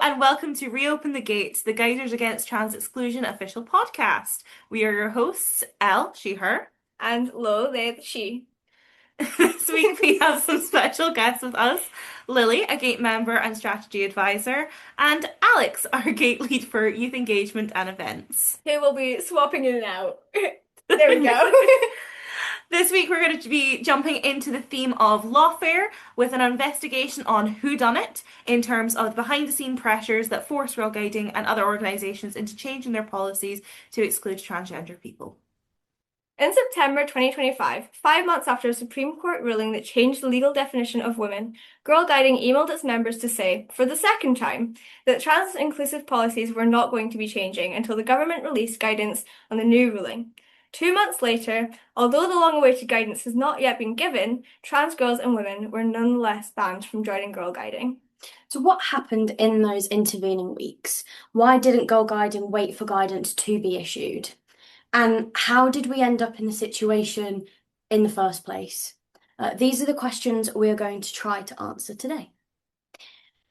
and welcome to Reopen the Gates, the Guiders Against Trans Exclusion official podcast. We are your hosts, Elle, she, her. And lo, they, she. This week we have some special guests with us, Lily, a Gate member and strategy advisor, and Alex, our Gate lead for youth engagement and events. Okay, we'll be swapping in and out. There we go. This week we're going to be jumping into the theme of lawfare with an investigation on whodunit in terms of the behind-the-scene pressures that force Girlguiding and other organisations into changing their policies to exclude transgender people. In September 2025, 5 months after a Supreme Court ruling that changed the legal definition of women, Girlguiding emailed its members to say, for the second time, that trans-inclusive policies were not going to be changing until the government released guidance on the new ruling. 2 months later, although the long-awaited guidance has not yet been given, trans girls and women were nonetheless banned from joining Girlguiding. So what happened in those intervening weeks? Why didn't Girlguiding wait for guidance to be issued? And how did we end up in the situation in the first place? These are the questions we are going to try to answer today.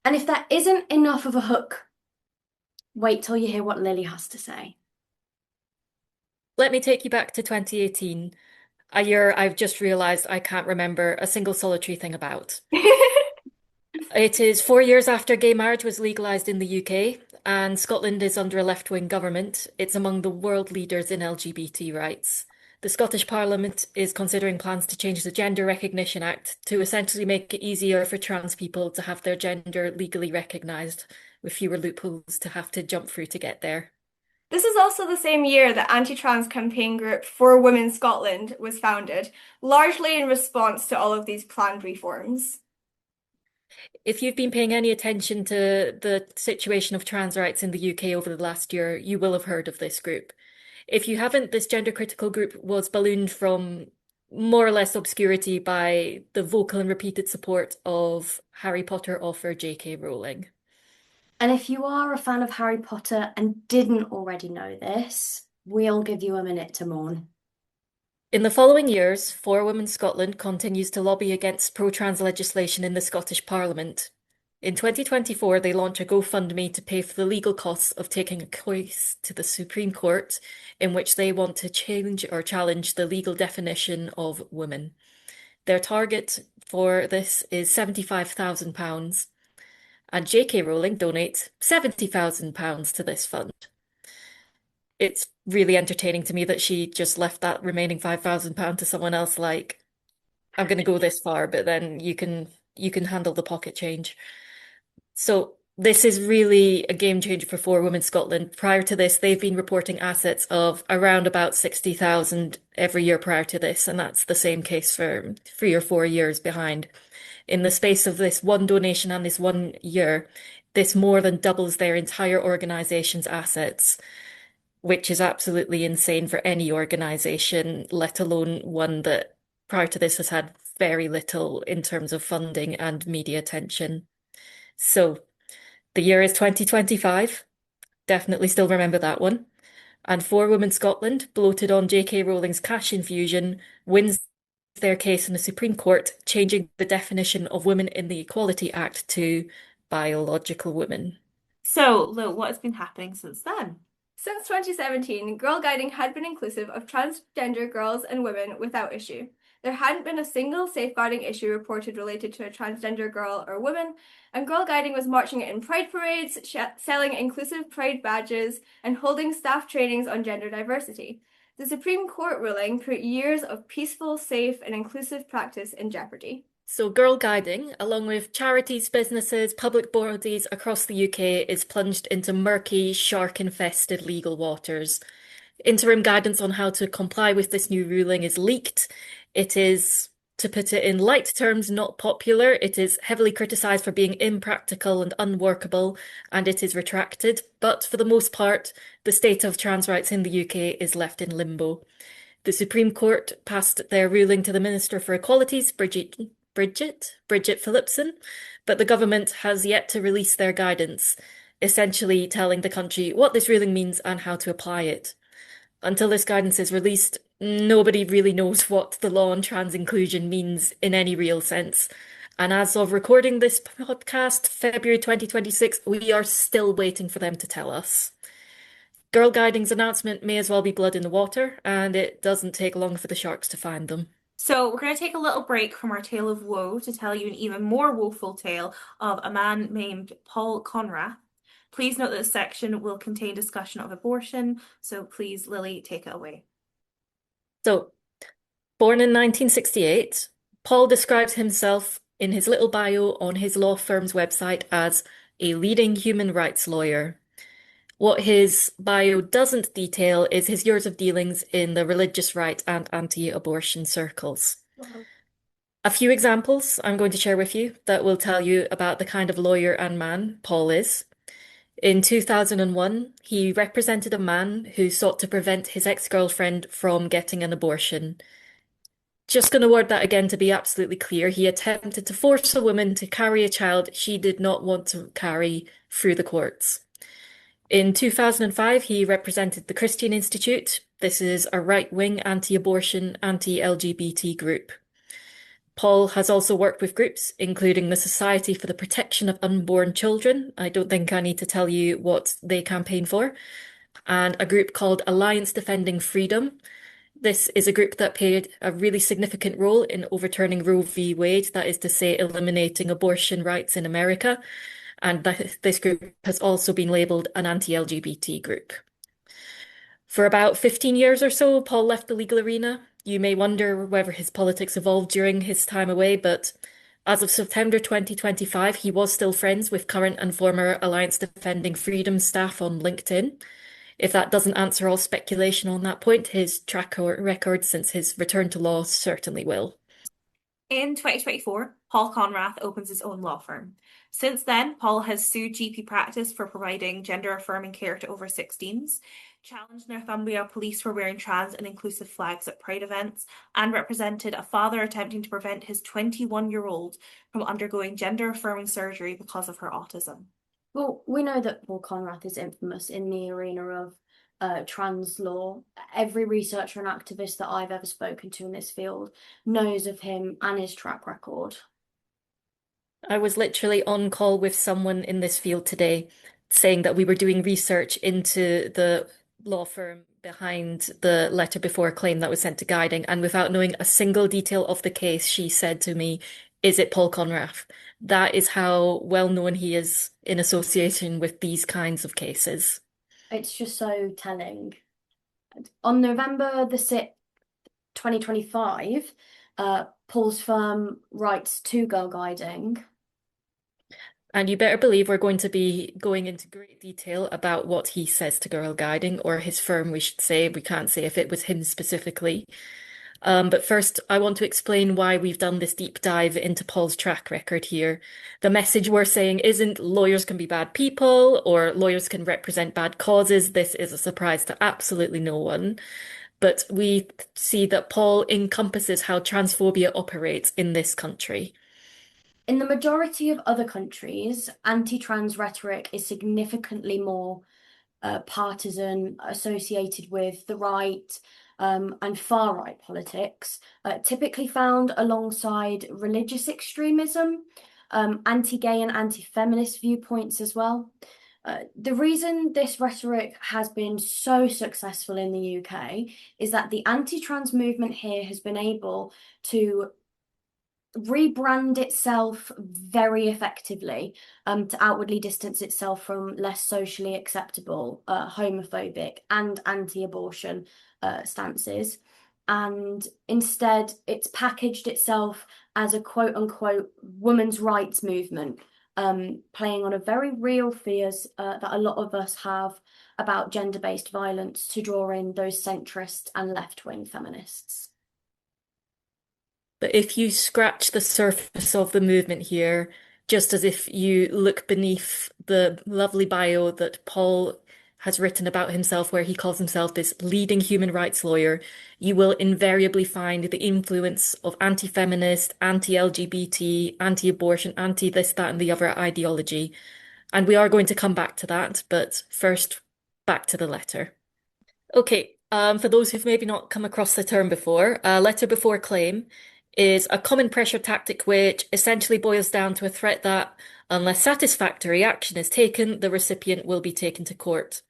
And if that isn't enough of a hook, wait till you hear what Lily has to say. Let me take you back to 2018, a year I've just realised I can't remember a single solitary thing about. It is 4 years after gay marriage was legalised in the UK, and Scotland is under a left-wing government. It's among the world leaders in LGBT rights. The Scottish Parliament is considering plans to change the Gender Recognition Act to essentially make it easier for trans people to have their gender legally recognised, with fewer loopholes to have to jump through to get there. This is also the same year that anti-trans campaign group For Women Scotland was founded, largely in response to all of these planned reforms. If you've been paying any attention to the situation of trans rights in the UK over the last year, you will have heard of this group. If you haven't, this gender critical group was ballooned from more or less obscurity by the vocal and repeated support of Harry Potter author J.K. Rowling. And if you are a fan of Harry Potter and didn't already know this, we'll give you a minute to mourn. In the following years, For Women Scotland continues to lobby against pro-trans legislation in the Scottish Parliament. In 2024, they launch a GoFundMe to pay for the legal costs of taking a case to the Supreme Court in which they want to change or challenge the legal definition of women. Their target for this is £75,000, and J.K. Rowling donates £70,000 to this fund. It's really entertaining to me that she just left that remaining £5,000 to someone else, like, I'm going to go this far, but then you can handle the pocket change. So this is really a game changer for For Women Scotland. Prior to this, they've been reporting assets of around about 60,000 every year prior to this, and that's the same case for 3 or 4 years behind. In the space of this one donation and this 1 year, this more than doubles their entire organisation's assets, which is absolutely insane for any organisation, let alone one that prior to this has had very little in terms of funding and media attention. So the year is 2025. Definitely still remember that one. And For Women Scotland, bloated on J.K. Rowling's cash infusion, wins their case in the Supreme Court, changing the definition of women in the Equality Act to biological women. So, Lil, what has been happening since then? Since 2017, Girlguiding had been inclusive of transgender girls and women without issue. There hadn't been a single safeguarding issue reported related to a transgender girl or woman, and Girlguiding was marching in pride parades, selling inclusive pride badges, and holding staff trainings on gender diversity. The Supreme Court ruling put years of peaceful, safe, and inclusive practice in jeopardy. So Girlguiding, along with charities, businesses, public bodies across the UK, is plunged into murky, shark-infested legal waters. Interim guidance on how to comply with this new ruling is leaked. It is, to put it in light terms, not popular. It is heavily criticised for being impractical and unworkable, and it is retracted. But for the most part, the state of trans rights in the UK is left in limbo. The Supreme Court passed their ruling to the Minister for Equalities, Bridget Phillipson, but the government has yet to release their guidance, essentially telling the country what this ruling means and how to apply it. Until this guidance is released, nobody really knows what the law on trans inclusion means in any real sense. And as of recording this podcast, February 2026, we are still waiting for them to tell us. Girlguiding's announcement may as well be blood in the water, and it doesn't take long for the sharks to find them. So we're going to take a little break from our tale of woe to tell you an even more woeful tale of a man named Paul Conrath. Please note that this section will contain discussion of abortion, so please, Lily, take it away. So, born in 1968, Paul describes himself in his little bio on his law firm's website as a leading human rights lawyer. What his bio doesn't detail is his years of dealings in the religious right and anti-abortion circles. Wow. A few examples I'm going to share with you that will tell you about the kind of lawyer and man Paul is. In 2001, he represented a man who sought to prevent his ex-girlfriend from getting an abortion. Just going to word that again to be absolutely clear. He attempted to force a woman to carry a child she did not want to carry through the courts. In 2005, he represented the Christian Institute. This is a right-wing anti-abortion, anti-LGBT group. Paul has also worked with groups, including the Society for the Protection of Unborn Children. I don't think I need to tell you what they campaign for. And a group called Alliance Defending Freedom. This is a group that played a really significant role in overturning Roe v. Wade, that is to say, eliminating abortion rights in America. And this group has also been labelled an anti-LGBT group. For about 15 years or so, Paul left the legal arena. You may wonder whether his politics evolved during his time away, but as of September 2025, he was still friends with current and former Alliance Defending Freedom staff on LinkedIn. If that doesn't answer all speculation on that point, his track record since his return to law certainly will. In 2024, Paul Conrath opens his own law firm. Since then, Paul has sued GP practice for providing gender-affirming care to over 16s, challenged Northumbria police for wearing trans and inclusive flags at Pride events, and represented a father attempting to prevent his 21-year-old from undergoing gender-affirming surgery because of her autism. Well, we know that Paul Conrath is infamous in the arena of trans law. Every researcher and activist that I've ever spoken to in this field knows of him and his track record. I was literally on call with someone in this field today saying that we were doing research into the law firm behind the letter before claim that was sent to Guiding, and without knowing a single detail of the case, she said to me, "Is it Paul Conrath?" That is how well known he is in association with these kinds of cases. It's just so telling. On November the 6th, 2025, Paul's firm writes to Girlguiding. And you better believe we're going to be going into great detail about what he says to Girlguiding, or his firm, we should say. We can't say if it was him specifically. But first, I want to explain why we've done this deep dive into Paul's track record here. The message we're saying isn't lawyers can be bad people or lawyers can represent bad causes. This is a surprise to absolutely no one. But we see that Paul encompasses how transphobia operates in this country. In the majority of other countries, anti-trans rhetoric is significantly more partisan, associated with the right and far-right politics, typically found alongside religious extremism, anti-gay and anti-feminist viewpoints as well. The reason this rhetoric has been so successful in the UK is that the anti-trans movement here has been able to rebrand itself very effectively to outwardly distance itself from less socially acceptable homophobic and anti-abortion stances, and instead it's packaged itself as a quote-unquote women's rights movement, playing on a very real fears that a lot of us have about gender-based violence to draw in those centrist and left-wing feminists. But if you scratch the surface of the movement here, just as if you look beneath the lovely bio that Paul has written about himself, where he calls himself this leading human rights lawyer, you will invariably find the influence of anti-feminist, anti-LGBT, anti-abortion, anti-this, that, and the other ideology. And we are going to come back to that, but first, back to the letter. Okay, for those who've maybe not come across the term before, letter before claim is a common pressure tactic which essentially boils down to a threat that, unless satisfactory action is taken, the recipient will be taken to court.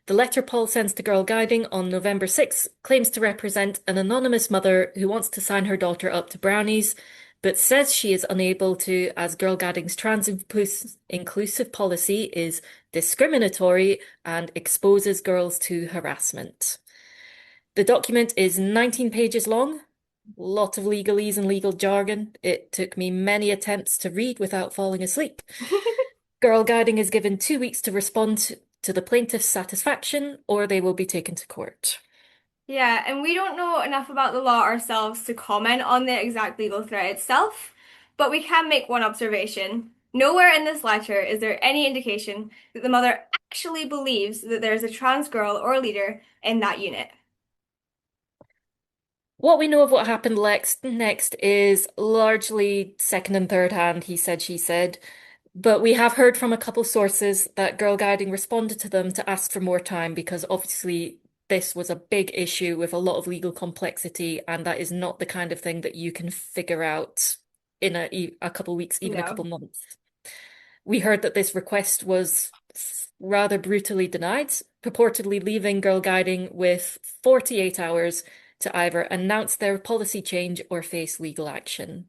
The letter Paul sends to Girlguiding on November 6 claims to represent an anonymous mother who wants to sign her daughter up to brownies, but says she is unable to, as Girlguiding's trans-inclusive policy is discriminatory and exposes girls to harassment. The document is 19 pages long, lot of legalese and legal jargon. It took me many attempts to read without falling asleep. Girlguiding is given 2 weeks to respond to the plaintiff's satisfaction, or they will be taken to court. Yeah, and we don't know enough about the law ourselves to comment on the exact legal threat itself, but we can make one observation. Nowhere in this letter is there any indication that the mother actually believes that there is a trans girl or leader in that unit. What we know of what happened next is largely second and third hand, he said, she said. But we have heard from a couple sources that Girlguiding responded to them to ask for more time because obviously this was a big issue with a lot of legal complexity, and that is not the kind of thing that you can figure out in a couple weeks, even a couple months. We heard that this request was rather brutally denied, purportedly leaving Girlguiding with 48 hours to either announce their policy change or face legal action.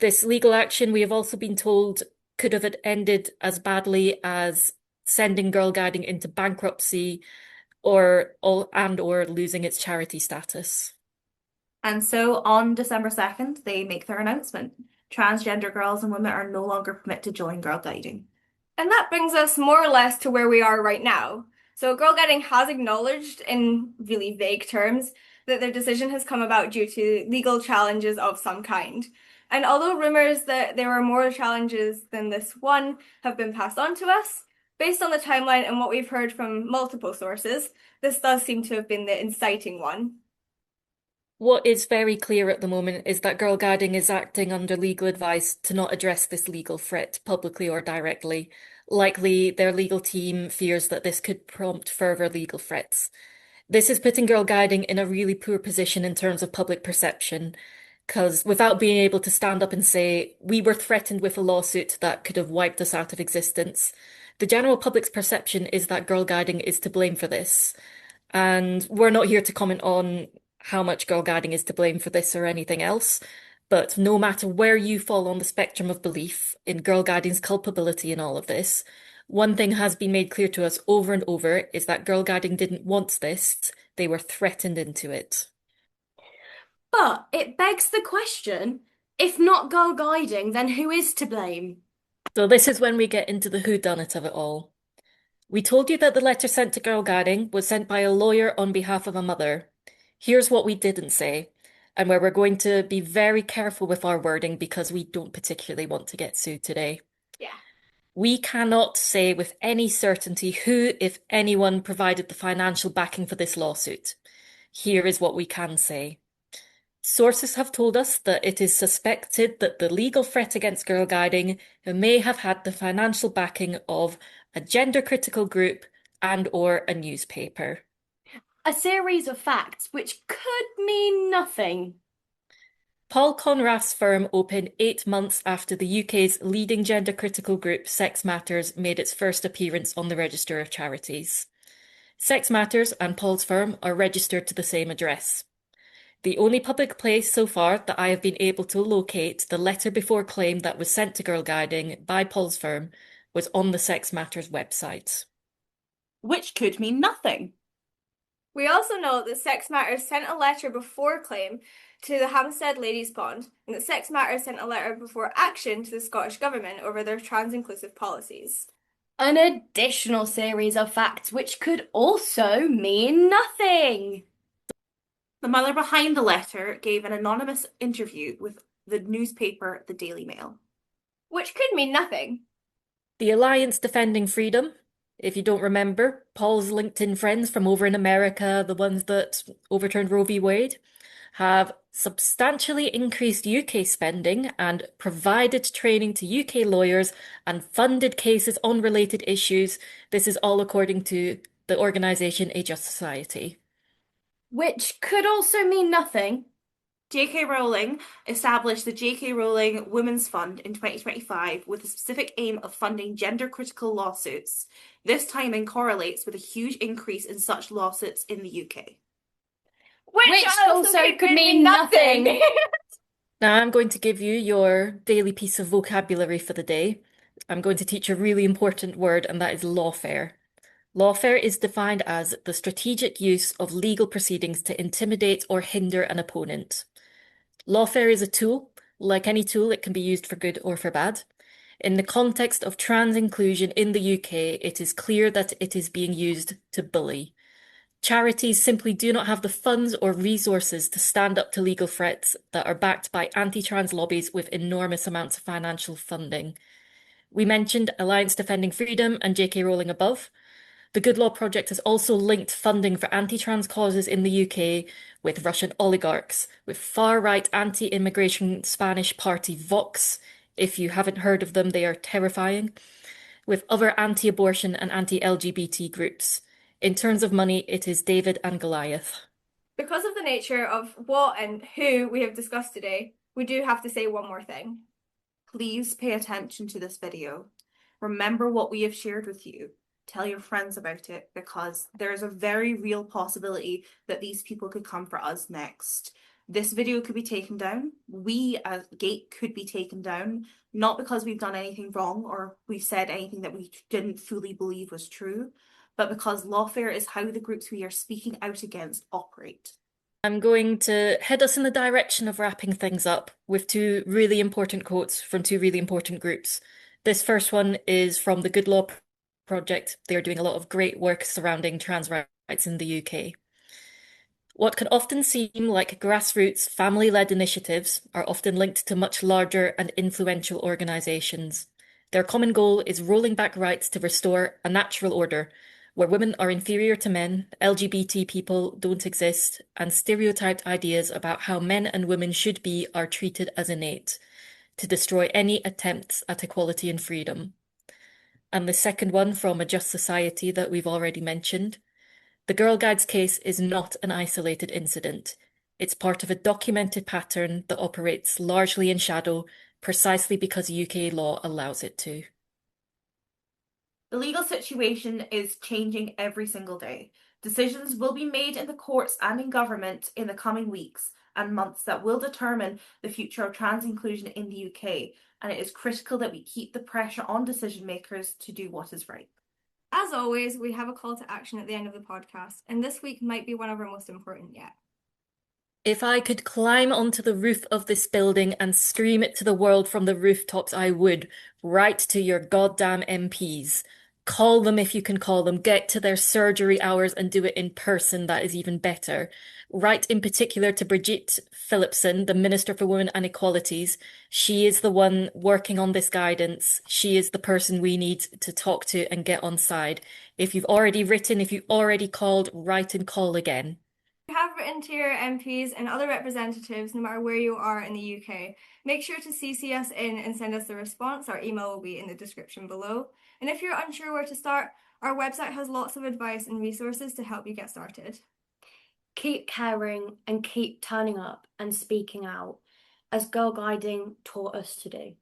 This legal action, we have also been told, could have ended as badly as sending Girlguiding into bankruptcy or losing its charity status. And so on December 2nd, they make their announcement. Transgender girls and women are no longer permitted to join Girlguiding. And that brings us more or less to where we are right now. So Girlguiding has acknowledged in really vague terms that their decision has come about due to legal challenges of some kind. And although rumors that there were more challenges than this one have been passed on to us, based on the timeline and what we've heard from multiple sources, this does seem to have been the inciting one. What is very clear at the moment is that Girlguiding is acting under legal advice to not address this legal threat publicly or directly. Likely, their legal team fears that this could prompt further legal threats. This is putting Girlguiding in a really poor position in terms of public perception, because without being able to stand up and say, we were threatened with a lawsuit that could have wiped us out of existence, the general public's perception is that Girlguiding is to blame for this. And we're not here to comment on how much Girlguiding is to blame for this or anything else, but no matter where you fall on the spectrum of belief in Girlguiding's culpability in all of this, one thing has been made clear to us over and over is that Girlguiding didn't want this, they were threatened into it. But it begs the question, if not Girlguiding, then who is to blame? So this is when we get into the whodunit of it all. We told you that the letter sent to Girlguiding was sent by a lawyer on behalf of a mother. Here's what we didn't say, and where we're going to be very careful with our wording because we don't particularly want to get sued today. Yeah. We cannot say with any certainty who, if anyone, provided the financial backing for this lawsuit. Here is what we can say. Sources have told us that it is suspected that the legal threat against Girlguiding may have had the financial backing of a gender-critical group and/or a newspaper. A series of facts which could mean nothing. Paul Conrath's firm opened 8 months after the UK's leading gender-critical group Sex Matters made its first appearance on the Register of Charities. Sex Matters and Paul's firm are registered to the same address. The only public place so far that I have been able to locate the letter before claim that was sent to Girlguiding by Paul's firm was on the Sex Matters website. Which could mean nothing. We also know that Sex Matters sent a letter before claim to the Hampstead Ladies' Pond, and that Sex Matters sent a letter before action to the Scottish Government over their trans-inclusive policies. An additional series of facts which could also mean nothing. The mother behind the letter gave an anonymous interview with the newspaper The Daily Mail. Which could mean nothing. The Alliance Defending Freedom, if you don't remember, Paul's LinkedIn friends from over in America, the ones that overturned Roe v. Wade, have substantially increased UK spending and provided training to UK lawyers and funded cases on related issues. This is all according to the organisation A Just Society. Which could also mean nothing. J.K. Rowling established the J.K. Rowling Women's Fund in 2025 with a specific aim of funding gender-critical lawsuits. This timing correlates with a huge increase in such lawsuits in the UK. Which also could mean nothing. Now I'm going to give you your daily piece of vocabulary for the day. I'm going to teach a really important word, and that is lawfare. Lawfare is defined as the strategic use of legal proceedings to intimidate or hinder an opponent. Lawfare is a tool. Like any tool, it can be used for good or for bad. In the context of trans inclusion in the UK, it is clear that it is being used to bully. Charities simply do not have the funds or resources to stand up to legal threats that are backed by anti-trans lobbies with enormous amounts of financial funding. We mentioned Alliance Defending Freedom and J.K. Rowling above. The Good Law Project has also linked funding for anti-trans causes in the UK with Russian oligarchs, with far-right anti-immigration Spanish party Vox. If you haven't heard of them, they are terrifying. With other anti-abortion and anti-LGBT groups. In terms of money, it is David and Goliath. Because of the nature of what and who we have discussed today, we do have to say one more thing. Please pay attention to this video. Remember what we have shared with you. Tell your friends about it, because there is a very real possibility that these people could come for us next. This video could be taken down. We as Gate could be taken down, not because we've done anything wrong or we've said anything that we didn't fully believe was true, but because lawfare is how the groups we are speaking out against operate. I'm going to head us in the direction of wrapping things up with two really important quotes from two really important groups. This first one is from the Good Law Project. They are doing a lot of great work surrounding trans rights in the UK. What can often seem like grassroots, family-led initiatives are often linked to much larger and influential organisations. Their common goal is rolling back rights to restore a natural order where women are inferior to men, LGBT people don't exist, and stereotyped ideas about how men and women should be are treated as innate, to destroy any attempts at equality and freedom. And the second one from A Just Society that we've already mentioned. The Girl Guides case is not an isolated incident. It's part of a documented pattern that operates largely in shadow, precisely because UK law allows it to. The legal situation is changing every single day. Decisions will be made in the courts and in government in the coming weeks and months that will determine the future of trans inclusion in the UK, and it is critical that we keep the pressure on decision makers to do what is right. As always, we have a call to action at the end of the podcast, and this week might be one of our most important yet. If I could climb onto the roof of this building and scream it to the world from the rooftops, I would. Write to your goddamn MPs. Call them if you can call them. Get to their surgery hours and do it in person. That is even better. Write in particular to Brigitte Phillipson, the Minister for Women and Equalities. She is the one working on this guidance. She is the person we need to talk to and get on side. If you've already written, if you already called, write and call again. If you have written to your MPs and other representatives, no matter where you are in the UK, make sure to CC us in and send us the response. Our email will be in the description below. And if you're unsure where to start, our website has lots of advice and resources to help you get started. Keep caring and keep turning up and speaking out, as Girlguiding taught us to do.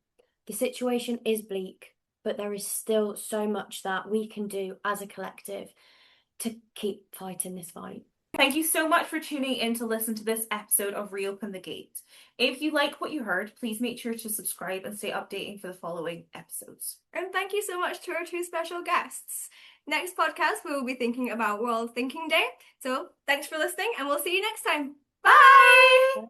The situation is bleak, but there is still so much that we can do as a collective to keep fighting this fight. Thank you so much for tuning in to listen to this episode of Reopen the Gate. If you like what you heard, please make sure to subscribe and stay updating for the following episodes. And thank you so much to our two special guests. Next podcast, we will be thinking about World Thinking Day. So thanks for listening, and we'll see you next time. Bye!